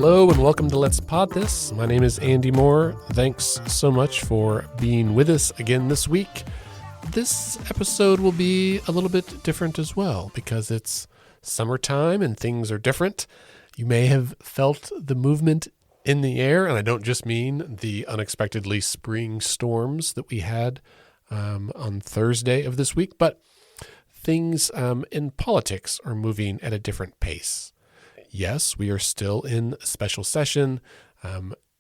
Hello and welcome to Let's Pod This. My name is Andy Moore. Thanks so much for being with us again this week. This episode will be a little bit different as well because it's summertime and things are different. You may have felt the movement in the air, and I don't just mean the unexpectedly spring storms that we had on Thursday of this week, but things in politics are moving at a different pace. Yes, we are still in a special session.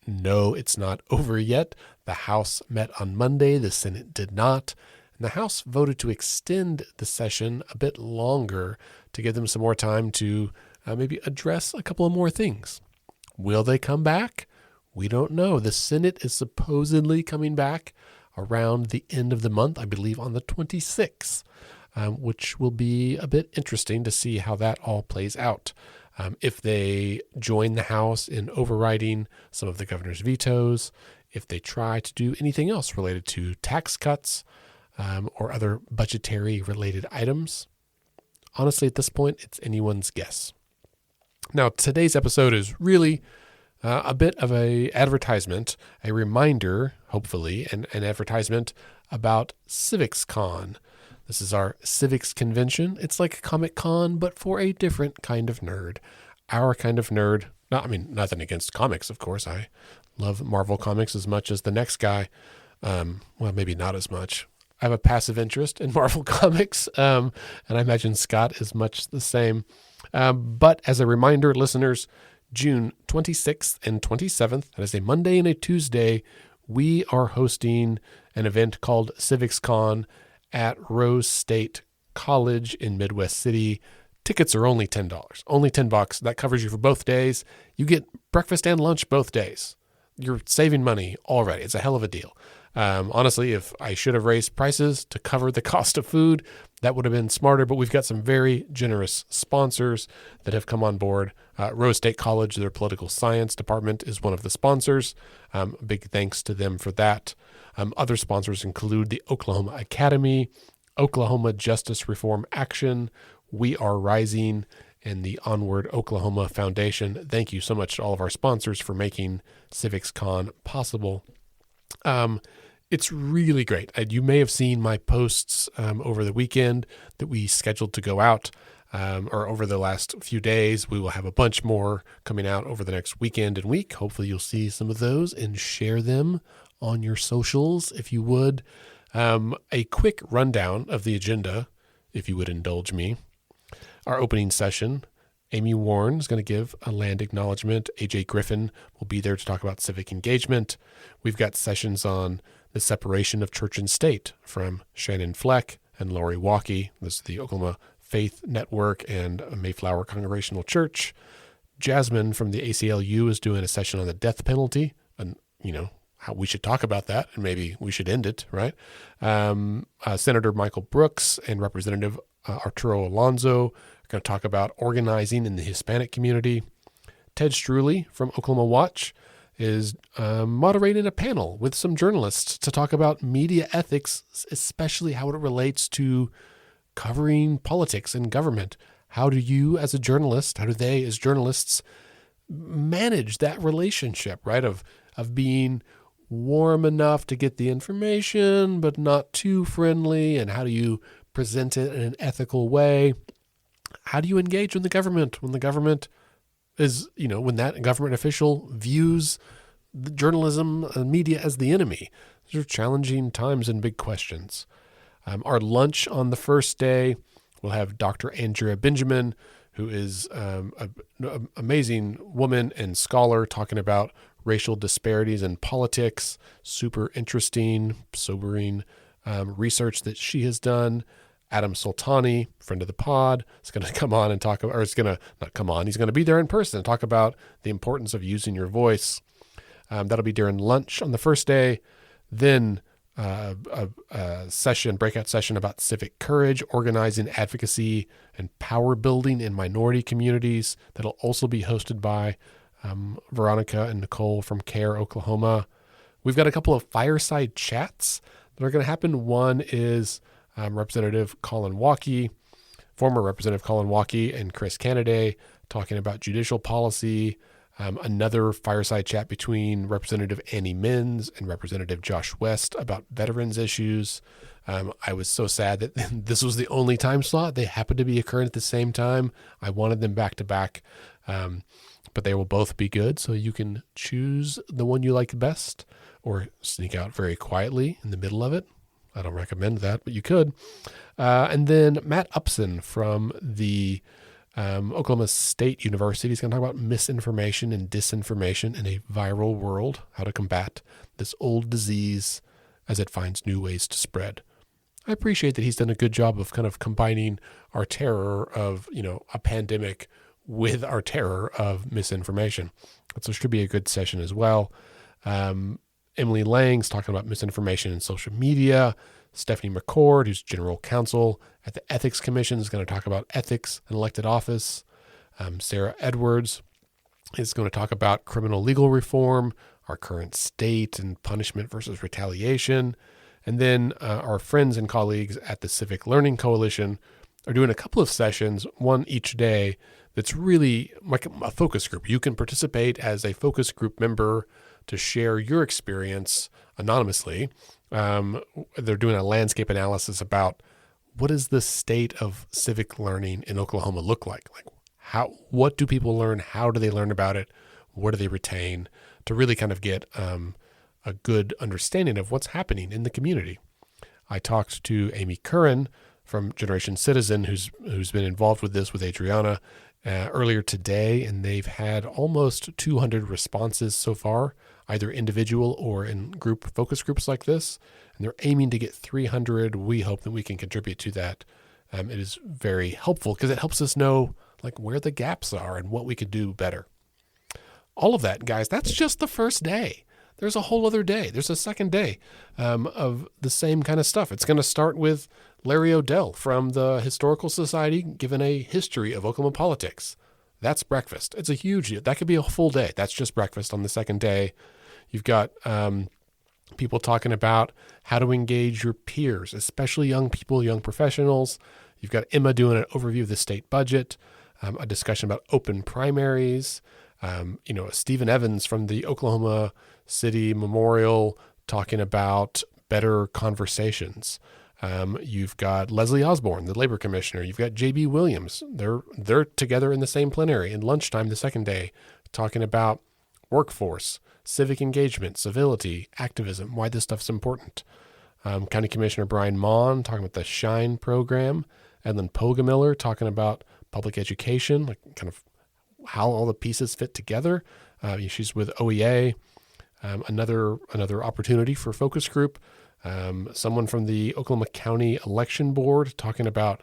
No, it's not over yet. The House met on Monday. The Senate did not. And the House voted to extend the session a bit longer to give them some more time to maybe address a couple of more things. Will they come back? We don't know. The Senate is supposedly coming back around the end of the month, I believe on the 26th, which will be a bit interesting to see how that all plays out. If they join the House in overriding some of the governor's vetoes, if they try to do anything else related to tax cuts or other budgetary related items. Honestly, at this point, it's anyone's guess. Now, today's episode is really a bit of an advertisement, a reminder, hopefully, an advertisement about Civics Con. This is our civics convention. It's like Comic Con, but for a different kind of nerd. Our kind of nerd. Nothing against comics, of course. I love Marvel comics as much as the next guy. Well, maybe not as much. I have a passive interest in Marvel comics, and I imagine Scott is much the same. But as a reminder, listeners, June 26th and 27th, that is a Monday and a Tuesday, we are hosting an event called Civics Con at Rose State College in Midwest City. Tickets are only $10, only $10. That covers you for both days. You get breakfast and lunch both days. You're saving money already. It's a hell of a deal. Honestly, if I should have raised prices to cover the cost of food, that would have been smarter, but we've got some very generous sponsors that have come on board. Rose State College, their political science department, is one of the sponsors. Big thanks to them for that. Other sponsors include the Oklahoma Academy, Oklahoma Justice Reform Action, We Are Rising, and the Onward Oklahoma Foundation. Thank you so much to all of our sponsors for making Civics Con possible. It's really great. You may have seen my posts over the weekend that we scheduled to go out, or over the last few days. We will have a bunch more coming out over the next weekend and week. Hopefully you'll see some of those and share them on your socials, if you would. A quick rundown of the agenda, if you would indulge me. Our opening session, Amy Warren is going to give a land acknowledgement. AJ Griffin will be there to talk about civic engagement. We've got sessions on the separation of church and state from Shannon Fleck and Lori Walkie. This is the Oklahoma Faith Network and Mayflower Congregational Church. Jasmine from the ACLU is doing a session on the death penalty, and how we should talk about that, and maybe we should end it, right? Senator Michael Brooks and Representative Arturo Alonso are going to talk about organizing in the Hispanic community. Ted Struley from Oklahoma Watch is moderating a panel with some journalists to talk about media ethics, especially how it relates to covering politics and government. How do you as a journalist, how do they as journalists manage that relationship, right? Of being warm enough to get the information, but not too friendly. And how do you present it in an ethical way? How do you engage with the government when the government is, when that government official views the journalism and media as the enemy? These are challenging times and big questions. Our lunch on the first day, we'll have Dr. Andrea Benjamin, who is an amazing woman and scholar talking about racial disparities in politics. Super interesting, sobering research that she has done. Adam Soltani, friend of the pod, is going to come on and talk about, or it's going to not come on, he's going to be there in person and talk about the importance of using your voice. That'll be during lunch on the first day. Then a breakout session about civic courage, organizing, advocacy, and power building in minority communities. That'll also be hosted by Veronica and Nicole from CARE Oklahoma. We've got a couple of fireside chats that are going to happen. One is Representative Colin Walkie, former Representative Colin Walkie, and Chris Cannaday talking about judicial policy, Another fireside chat between Representative Annie Mins and Representative Josh West about veterans issues. I was so sad that this was the only time slot. They happened to be occurring at the same time. I wanted them back to back, but they will both be good. So you can choose the one you like best or sneak out very quietly in the middle of it. I don't recommend that, but you could. And then Matt Upson from the Oklahoma State University is going to talk about misinformation and disinformation in a viral world, how to combat this old disease as it finds new ways to spread. I appreciate that he's done a good job of kind of combining our terror of, a pandemic with our terror of misinformation. So it should be a good session as well. Emily Lang's talking about misinformation in social media. Stephanie McCord, who's general counsel at the Ethics Commission, is going to talk about ethics and elected office. Sarah Edwards is going to talk about criminal legal reform, our current state, and punishment versus retaliation. And then our friends and colleagues at the Civic Learning Coalition are doing a couple of sessions, one each day, that's really like a focus group. You can participate as a focus group member to share your experience anonymously. They're doing a landscape analysis about what does the state of civic learning in Oklahoma look like? What do people learn? How do they learn about it? What do they retain? To really kind of get a good understanding of what's happening in the community. I talked to Amy Curran from Generation Citizen, who's been involved with this with Adriana earlier today, and they've had almost 200 responses so far, either individual or in group focus groups like this, and they're aiming to get 300. We hope that we can contribute to that. It is very helpful because it helps us know where the gaps are and what we could do better. All of that, guys, that's just the first day. There's a whole other day. There's a second day of the same kind of stuff. It's going to start with Larry Odell from the Historical Society giving a history of Oklahoma politics. That's breakfast. It's a huge deal. That could be a full day. That's just breakfast on the second day. You've got people talking about how to engage your peers, especially young people, young professionals. You've got Emma doing an overview of the state budget, a discussion about open primaries. Stephen Evans from the Oklahoma City Memorial talking about better conversations. You've got Leslie Osborne, the labor commissioner. You've got J.B. Williams. They're together in the same plenary in lunchtime the second day, talking about workforce, civic engagement, civility, activism, why this stuff's important. County Commissioner Brian Mon talking about the SHINE program. Edlin Pogamiller talking about public education, kind of how all the pieces fit together. She's with OEA. Another opportunity for focus group. Someone from the Oklahoma County Election Board talking about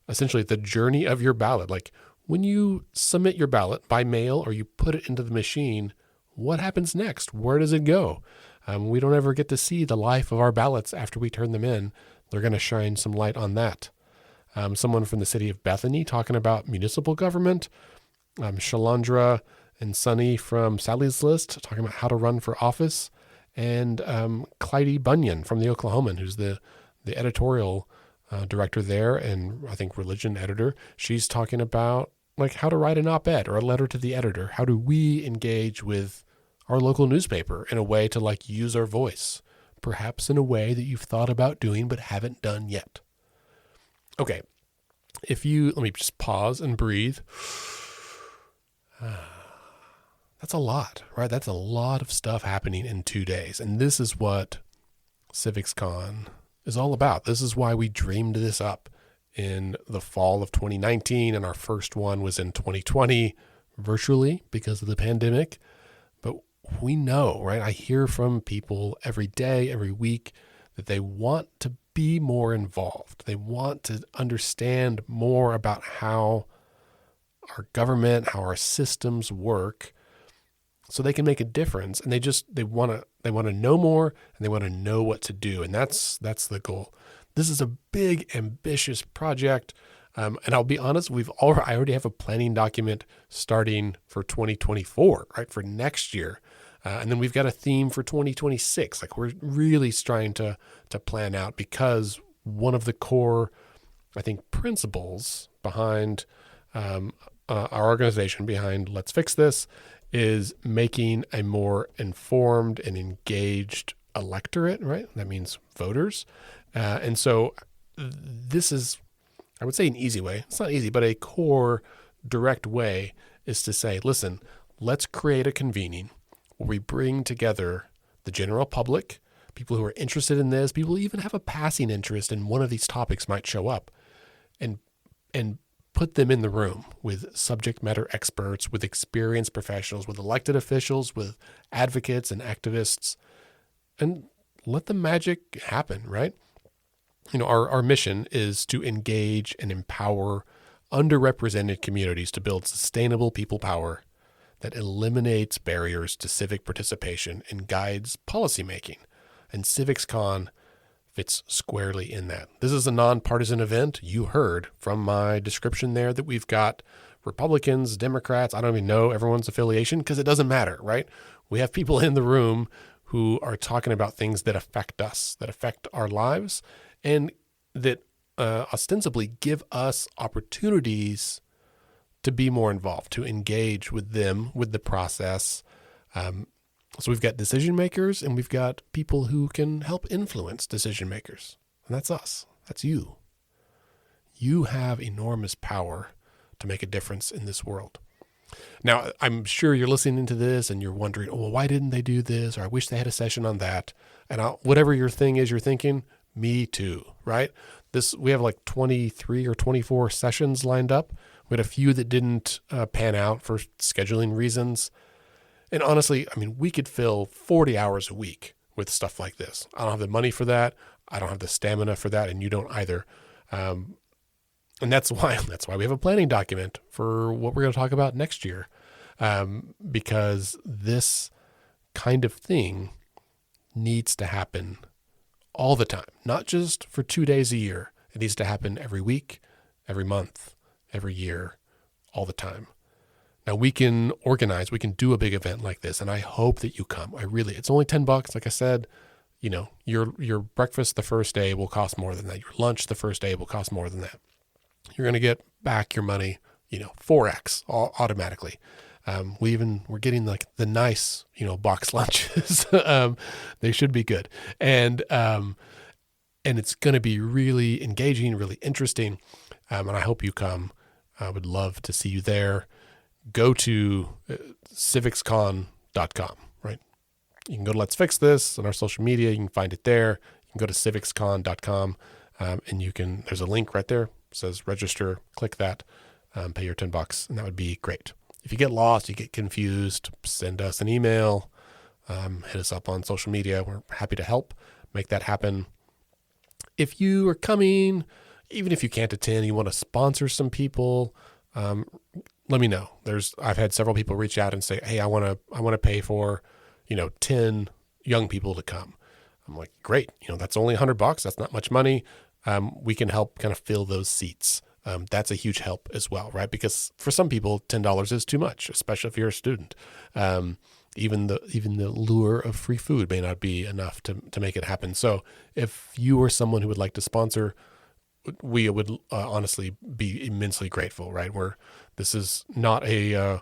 essentially the journey of your ballot. Like when you submit your ballot by mail or you put it into the machine, what happens next? Where does it go? We don't ever get to see the life of our ballots after we turn them in. They're going to shine some light on that. Someone from the city of Bethany talking about municipal government. Shalandra and Sunny from Sally's List talking about how to run for office. And Clyde Bunyan from the Oklahoman, who's the editorial director there and I think religion editor. She's talking about how to write an op-ed or a letter to the editor. How do we engage with our local newspaper in a way to use our voice, perhaps in a way that you've thought about doing but haven't done yet. Okay, let me just pause and breathe. That's a lot, right? That's a lot of stuff happening in 2 days. And this is what Civics Con is all about. This is why we dreamed this up in the fall of 2019. And our first one was in 2020 virtually because of the pandemic. But we know, right? I hear from people every day, every week that they want to be more involved. They want to understand more about how our government, how our systems work, so they can make a difference. And they want to know more, and they want to know what to do. And that's the goal. This is a big, ambitious project. And I'll be honest, I already have a planning document starting for 2024, right? For next year. And then we've got a theme for 2026. We're really trying to plan out, because one of the core, I think, principles behind our organization, behind Let's Fix This, is making a more informed and engaged electorate, right? That means voters. And so this is, I would say, an easy way. It's not easy, but a core direct way is to say, listen, let's create a convening where we bring together the general public, people who are interested in this, people who even have a passing interest in one of these topics might show up, and put them in the room with subject matter experts, with experienced professionals, with elected officials, with advocates and activists, and let the magic happen, right? Our mission is to engage and empower underrepresented communities to build sustainable people power that eliminates barriers to civic participation and guides policymaking. And Civics Con fits squarely in that. This is a nonpartisan event. You heard from my description there that we've got Republicans, Democrats. I don't even know everyone's affiliation because it doesn't matter, right? We have people in the room who are talking about things that affect us, that affect our lives, and that ostensibly give us opportunities to be more involved, to engage with them, with the process. So we've got decision makers and we've got people who can help influence decision makers. And that's us. That's you. You have enormous power to make a difference in this world. Now, I'm sure you're listening to this and you're wondering, oh, well, why didn't they do this? Or I wish they had a session on that. And whatever your thing is you're thinking, me too, right? We have like 23 or 24 sessions lined up. We had a few that didn't pan out for scheduling reasons. And honestly, I mean, we could fill 40 hours a week with stuff like this. I don't have the money for that. I don't have the stamina for that, and you don't either. And that's why we have a planning document for what we're going to talk about next year, because this kind of thing needs to happen all the time, not just for 2 days a year. It needs to happen every week, every month, every year, all the time. Now we can organize, we can do a big event like this, and I hope that you come. It's only $10. Like I said, your breakfast the first day will cost more than that. Your lunch the first day will cost more than that. You're going to get back your money, 4x automatically. We're getting like the nice, box lunches. They should be good. And it's going to be really engaging, really interesting. And I hope you come. I would love to see you there. Go to civicscon.com, right? You can go to Let's Fix This on our social media. You can find it there. You can go to civicscon.com and there's a link right there. It says register, click that, pay your $10, and that would be great. If you get lost, you get confused, send us an email, hit us up on social media. We're happy to help make that happen. If you are coming, even if you can't attend, you want to sponsor some people, let me know. I've had several people reach out and say, hey, I want to pay for, 10 young people to come. I'm like, great. That's only $100. That's not much money. We can help kind of fill those seats. That's a huge help as well, right? Because for some people, $10 is too much, especially if you're a student. Even the lure of free food may not be enough to make it happen. So if you are someone who would like to sponsor, we would honestly be immensely grateful, right? This is a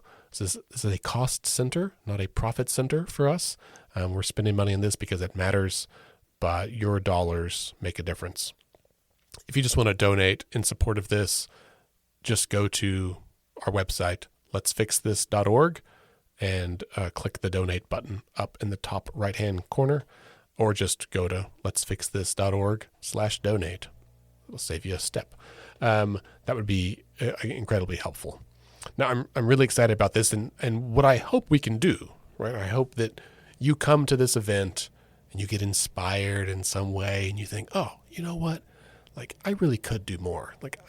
cost center, not a profit center for us. We're spending money on this because it matters, but your dollars make a difference. If you just want to donate in support of this, just go to our website, letsfixthis.org, and click the donate button up in the top right-hand corner, or just go to letsfixthis.org/donate. It'll save you a step. That would be incredibly helpful. Now, I'm really excited about this, and what I hope we can do, right? I hope that you come to this event and you get inspired in some way, and you think, oh, you know what? Like, I really could do more. Like,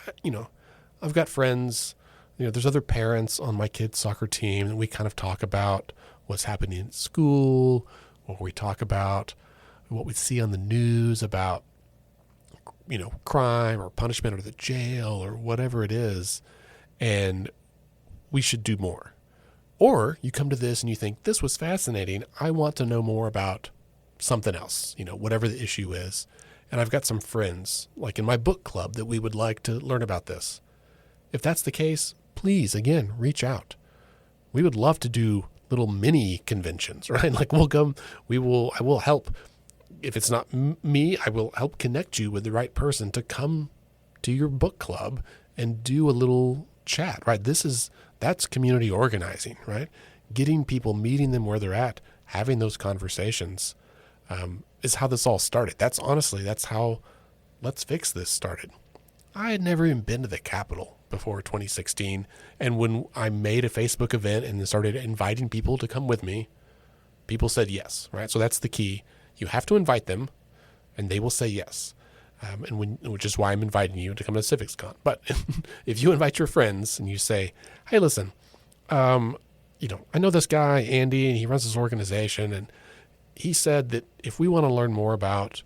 I've got friends, there's other parents on my kids' soccer team, and we kind of talk about what's happening in school, or we talk about what we see on the news about, crime or punishment or the jail or whatever it is, and we should do more. Or you come to this and you think, this was fascinating. I want to know more about something else, whatever the issue is. And I've got some friends, like in my book club, that we would like to learn about this. If that's the case, please, again, reach out. We would love to do little mini conventions, right? Like I will help. If it's not me, I will help connect you with the right person to come to your book club and do a little chat, right? That's community organizing, right? Getting people, meeting them where they're at, having those conversations, is how this all started. That's how Let's Fix This started. I had never even been to the Capitol before 2016. And when I made a Facebook event and started inviting people to come with me, people said yes, right? So that's the key. You have to invite them and they will say yes. Which is why I'm inviting you to come to Civics Con. But if you invite your friends and you say, hey, listen, I know this guy, Andy, and he runs this organization, and he said that if we want to learn more about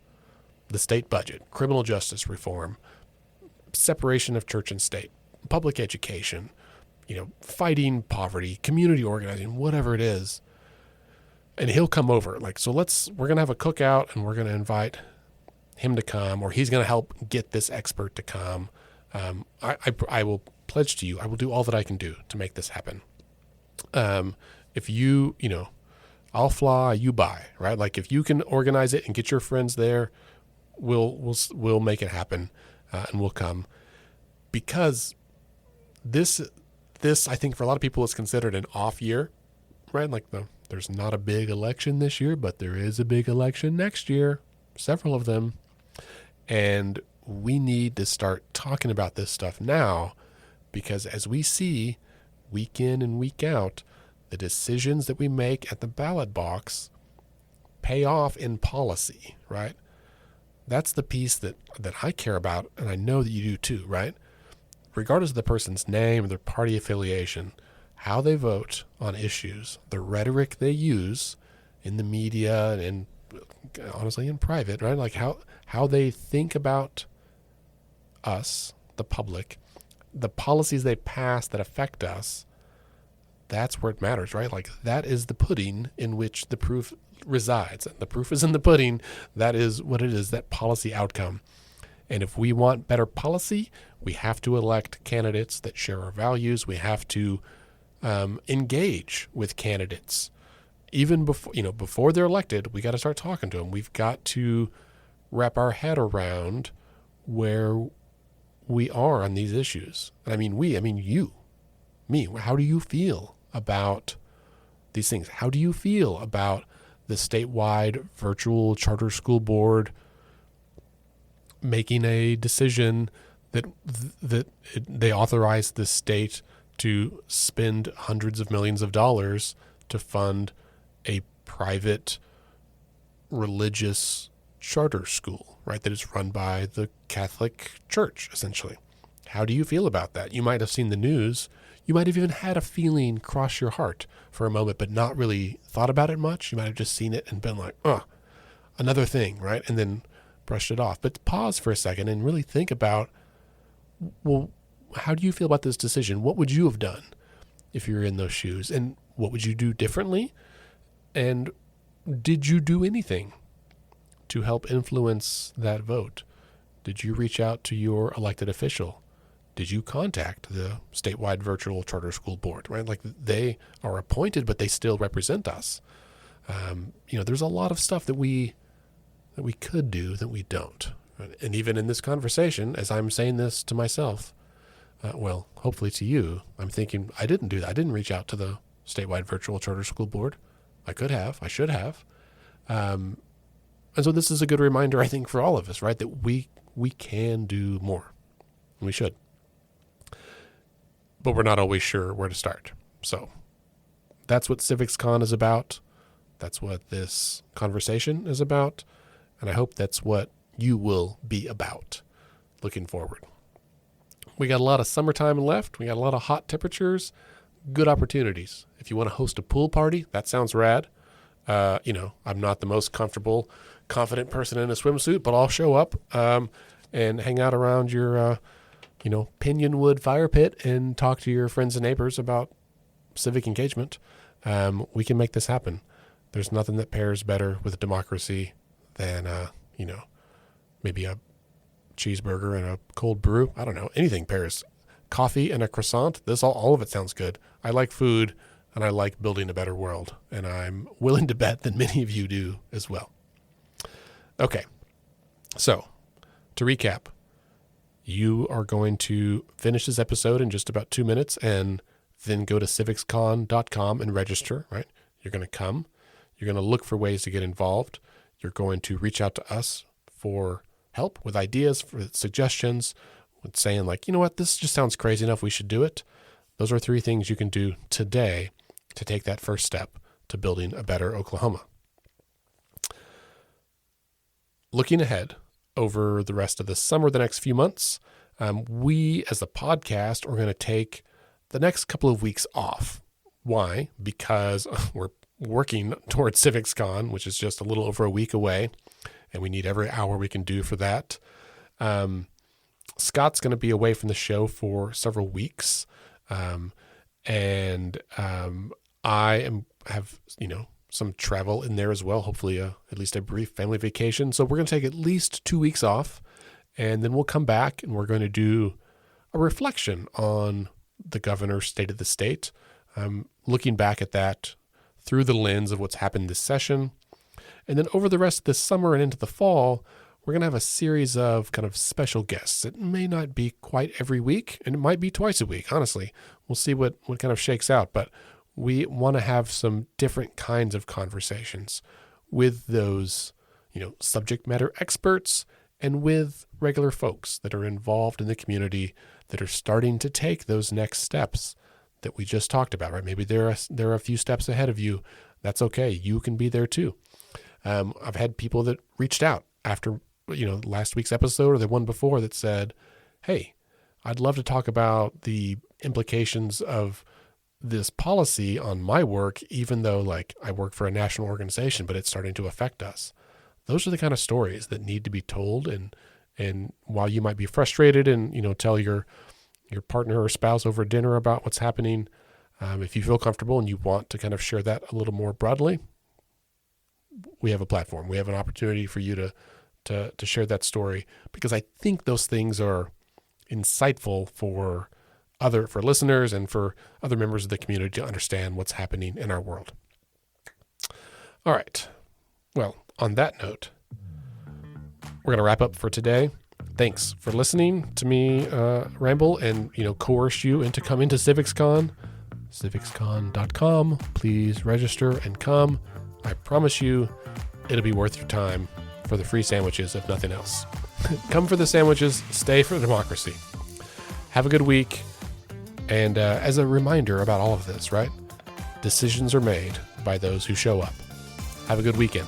the state budget, criminal justice reform, separation of church and state, public education, fighting poverty, community organizing, whatever it is, and he'll come over. We're going to have a cookout and we're going to invite him to come, or he's going to help get this expert to come. I will pledge to you, I will do all that I can do to make this happen. If I'll fly, you buy, right? Like if you can organize it and get your friends there, we'll make it happen, and we'll come, because this I think for a lot of people is considered an off year, right? Like there's not a big election this year, but there is a big election next year, several of them. And we need to start talking about this stuff now, because as we see week in and week out, the decisions that we make at the ballot box pay off in policy, right? That's the piece that I care about, and I know that you do too, right? Regardless of the person's name or their party affiliation, how they vote on issues, the rhetoric they use in the media and honestly in private, right? Like how they think about us, the public, the policies they pass that affect us, that's where it matters, right? Like that is the pudding in which the proof resides. And the proof is in the pudding. That is what it is, that policy outcome. And if we want better policy, we have to elect candidates that share our values. We have to engage with candidates. Even before they're elected, we got to start talking to them. We've got to wrap our head around where we are on these issues. And I mean you, me. How do you feel about these things? How do you feel about the statewide virtual charter school board making a decision that they authorize the state to spend hundreds of millions of dollars to fund a private religious charter school, right? That is run by the Catholic Church, essentially. How do you feel about that? You might have seen the news. You might have even had a feeling cross your heart for a moment, but not really thought about it much. You might have just seen it and been like, another thing, right? And then brushed it off. But pause for a second and really think about, well, how do you feel about this decision? What would you have done if you're in those shoes? And what would you do differently? And did you do anything to help influence that vote? Did you reach out to your elected official? Did you contact the statewide virtual charter school board, right? Like they are appointed, but they still represent us. There's a lot of stuff that we could do that we don't. Right? And even in this conversation, as I'm saying this to myself, hopefully to you, I'm thinking I didn't do that. I didn't reach out to the statewide virtual charter school board. I could have, I should have. And so this is a good reminder, I think, for all of us, right? That we can do more. We should. But we're not always sure where to start. So that's what Civics Con is about. That's what this conversation is about. And I hope that's what you will be about looking forward. We got a lot of summertime left. We got a lot of hot temperatures, good opportunities. If you want to host a pool party, that sounds rad. I'm not the most comfortable, confident person in a swimsuit, but I'll show up and hang out around your, pinyon wood fire pit and talk to your friends and neighbors about civic engagement. We can make this happen. There's nothing that pairs better with democracy than, maybe a cheeseburger and a cold brew. I don't know. Anything pairs. Coffee and a croissant. All of it sounds good. I like food. and I like building a better world, and I'm willing to bet that many of you do as well. Okay, so to recap, you are going to finish this episode in just about 2 minutes and then go to civicscon.com and register, right? You're going to come. You're going to look for ways to get involved. You're going to reach out to us for help with ideas, for suggestions, with saying like, you know what, this just sounds crazy enough, we should do it. Those are 3 things you can do today to take that first step to building a better Oklahoma. Looking ahead over the rest of the summer, the next few months, we as a podcast are going to take the next couple of weeks off. Why? Because we're working towards Civics Con, which is just a little over a week away, and we need every hour we can do for that. Scott's going to be away from the show for several weeks. I have some travel in there as well, hopefully at least a brief family vacation. So we're going to take at least 2 weeks off, and then we'll come back and we're going to do a reflection on the governor's state of the state, looking back at that through the lens of what's happened this session. And then over the rest of the summer and into the fall, we're going to have a series of kind of special guests. It may not be quite every week, and it might be twice a week, honestly. We'll see what kind of shakes out, but we want to have some different kinds of conversations with those, subject matter experts and with regular folks that are involved in the community that are starting to take those next steps that we just talked about, right? Maybe there are a few steps ahead of you. That's okay. You can be there too. I've had people that reached out after, last week's episode or the one before that said, hey, I'd love to talk about the implications of this policy on my work, even though I work for a national organization, but it's starting to affect us. Those are the kind of stories that need to be told. And while you might be frustrated and, tell your partner or spouse over dinner about what's happening, if you feel comfortable and you want to kind of share that a little more broadly, we have a platform. We have an opportunity for you to share that story, because I think those things are insightful for listeners and for other members of the community to understand what's happening in our world. All right. Well, on that note, we're going to wrap up for today. Thanks for listening to me ramble and, coerce you into coming to Civics Con. Civicscon.com. Please register and come. I promise you it'll be worth your time for the free sandwiches, if nothing else. Come for the sandwiches, stay for democracy. Have a good week. And as a reminder about all of this, right? Decisions are made by those who show up. Have a good weekend.